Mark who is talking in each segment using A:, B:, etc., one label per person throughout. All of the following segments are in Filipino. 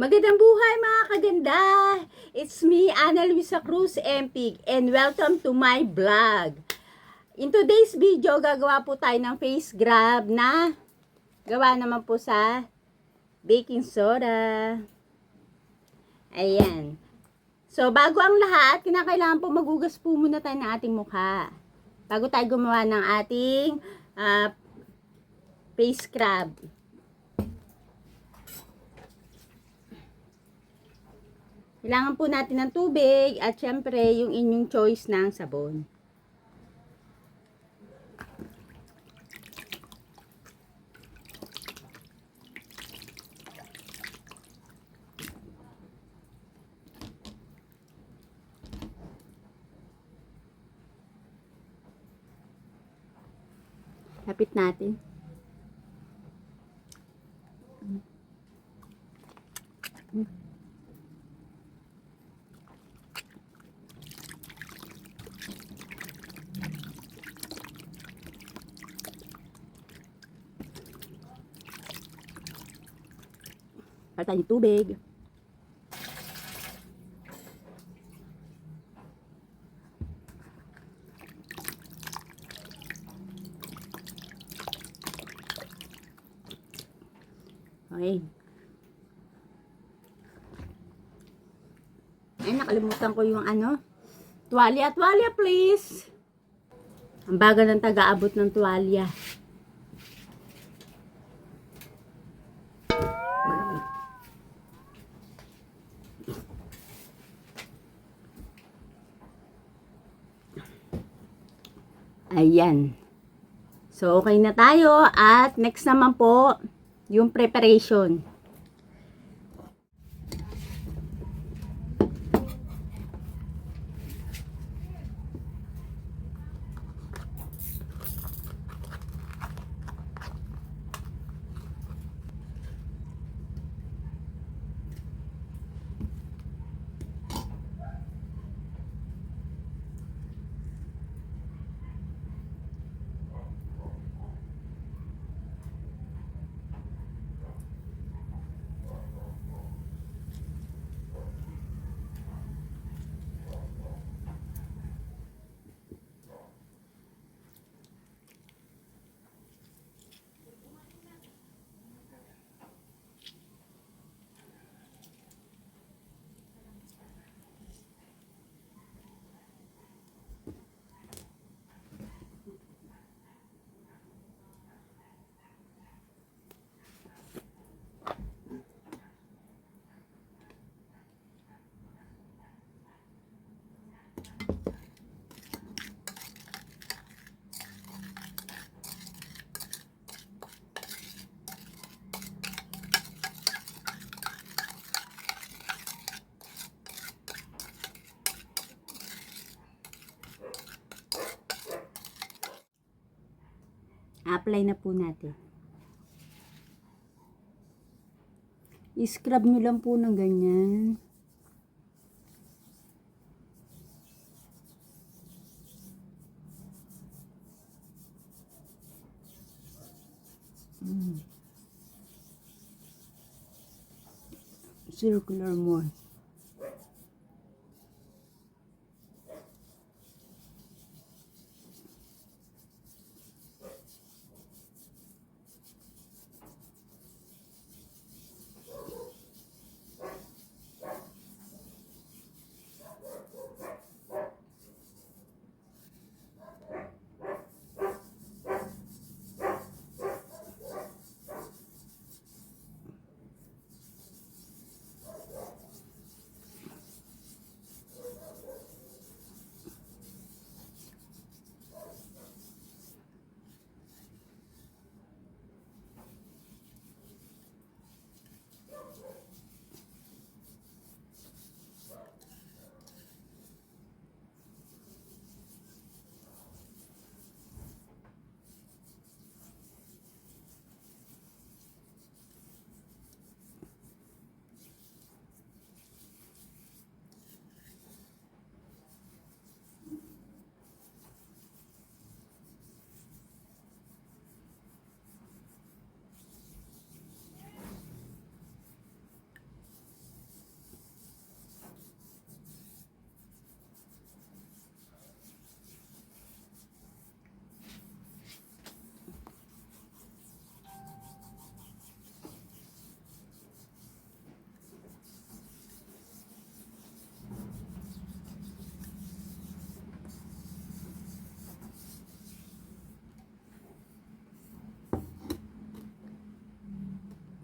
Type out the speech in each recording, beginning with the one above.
A: Magandang buhay mga kaganda! It's me, Ana Luisa Cruz, MP, and welcome to my vlog. In today's video, gagawa po tayo ng face grab na gawa naman po sa baking soda. Ayan. So, bago ang lahat, kinakailangan po magugas po muna tayo ng ating mukha. Bago tayo gumawa ng ating face scrub. Kailangan po natin ng tubig at syempre yung inyong choice ng sabon. Lapit natin. Para tayong tubig. Okay. Ay, nakalimutan ko yung tuwalya. Tuwalya, please. Ang bagal ng taga-abot ng tuwalya. Ayan. So, okay na tayo. At next naman po, yung preparation. Apply na po natin. I-scrub nyo lang po ng ganyan. Circular more.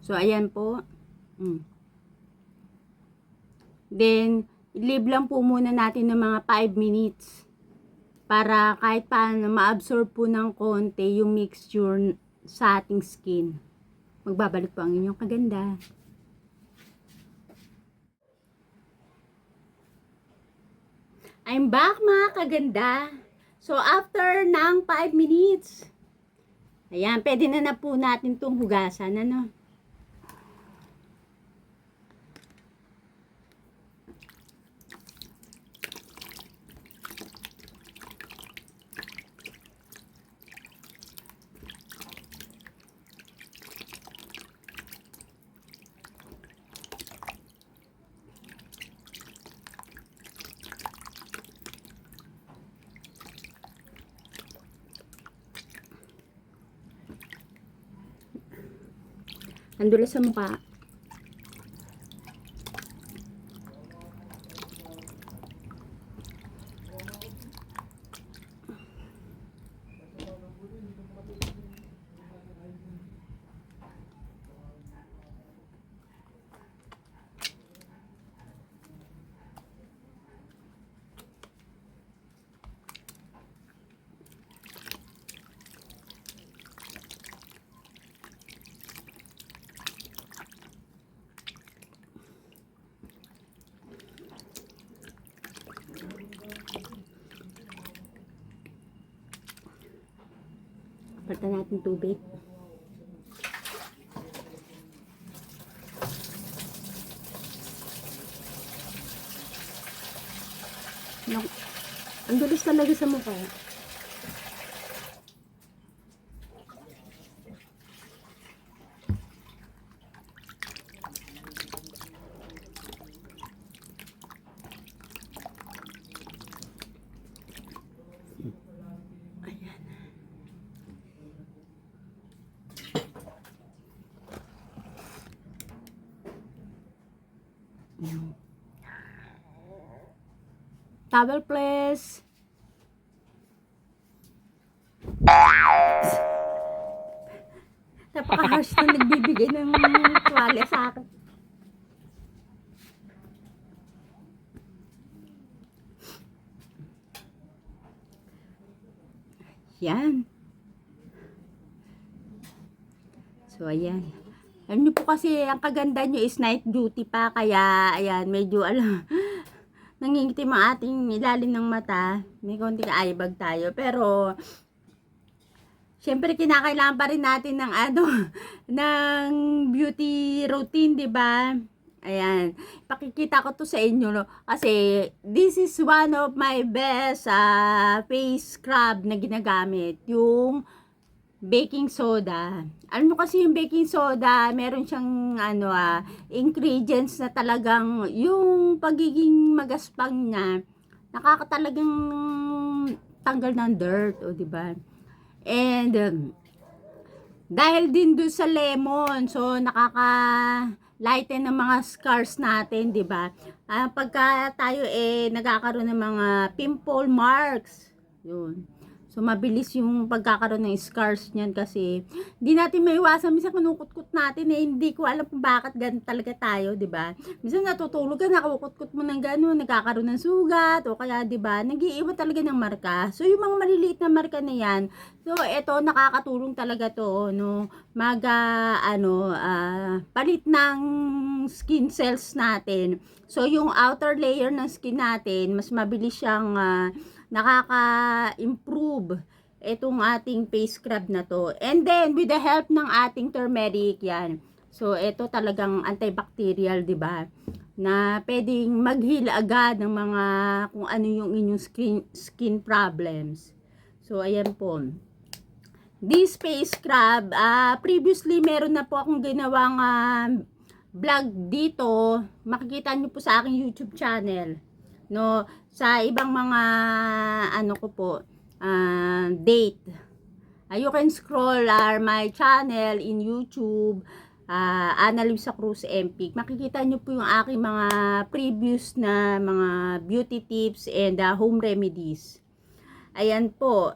A: So, ayan po. Then, i-leave lang po muna natin ng mga 5 minutes para kahit paano ma-absorb po ng konti yung mixture sa ating skin. Magbabalik po ang inyong kaganda. I'm back mga kaganda. So, after ng 5 minutes, ayan, pwede na po natin itong hugasan, ano? Ang dulas sa mukha. Palitan natin tubig. Ang dulas talaga sa mukha. Towel please. Napaka-harsh na nagbibigay ng tuwalya sa akin. Yan. So, ayan. Alam niyo po kasi, ang kaganda nyo is night duty pa. Kaya, ayan, medyo, nangingitim ang ating ilalim ng mata. May konting aibag tayo. Pero, syempre, kinakailangan pa rin natin ng, ng beauty routine, di ba? Ayan. Pakikita ko to sa inyo, no? Kasi, this is one of my best face scrub na ginagamit. Yung baking soda. Alam mo kasi yung baking soda, meron siyang ingredients na talagang yung pagiging magaspang niya, nakakatalagang tanggal ng dirt, o di ba? And dahil din doon sa lemon, so nakaka-lighten ng mga scars natin, di ba? Pagka tayo nagkakaroon ng mga pimple marks, yun. So, mabilis yung pagkakaroon ng scars niyan kasi hindi natin maiwasan. Minsan kinukutkot natin hindi ko alam kung bakit ganun talaga tayo, di ba? Minsan natutulog ka, nakukutkot mo ng gano'n, nagkakaroon ng sugat, o kaya, di ba, nag-iiwan talaga ng marka. So, yung mga maliliit na marka na yan, so, eto, nakakatulong talaga to, no, palit ng skin cells natin. So, yung outer layer ng skin natin, mas mabilis siyang nakaka-improve itong ating face scrub na to. And then, with the help ng ating turmeric, yan. So, ito talagang antibacterial, di ba? Na pwedeng mag-heal agad ng mga kung ano yung inyong skin problems. So, ayan po. This face scrub, previously meron na po akong ginawang vlog dito. Makikita nyo po sa aking YouTube channel. No, sa ibang mga date. You can scroll my channel in YouTube, Ana Luisa Cruz Empig. Makikita nyo po yung aking mga previous na mga beauty tips and home remedies. Ayan po.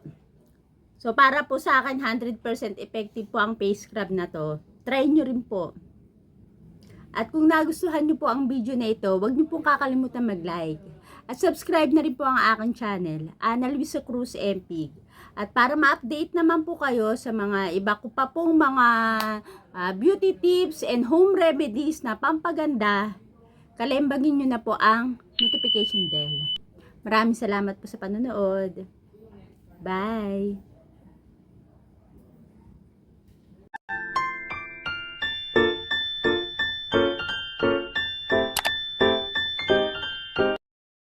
A: So, para po sa akin, 100% effective po ang face scrub na to. Try nyo rin po. At kung nagustuhan nyo po ang video na ito, huwag nyo pong kakalimutan mag-like. At subscribe na rin po ang aking channel, Ana Luisa Cruz Empig. At para ma-update naman po kayo sa mga iba ko pa pong mga beauty tips and home remedies na pampaganda, kalembagin nyo na po ang notification bell. Maraming salamat po sa panonood. Bye!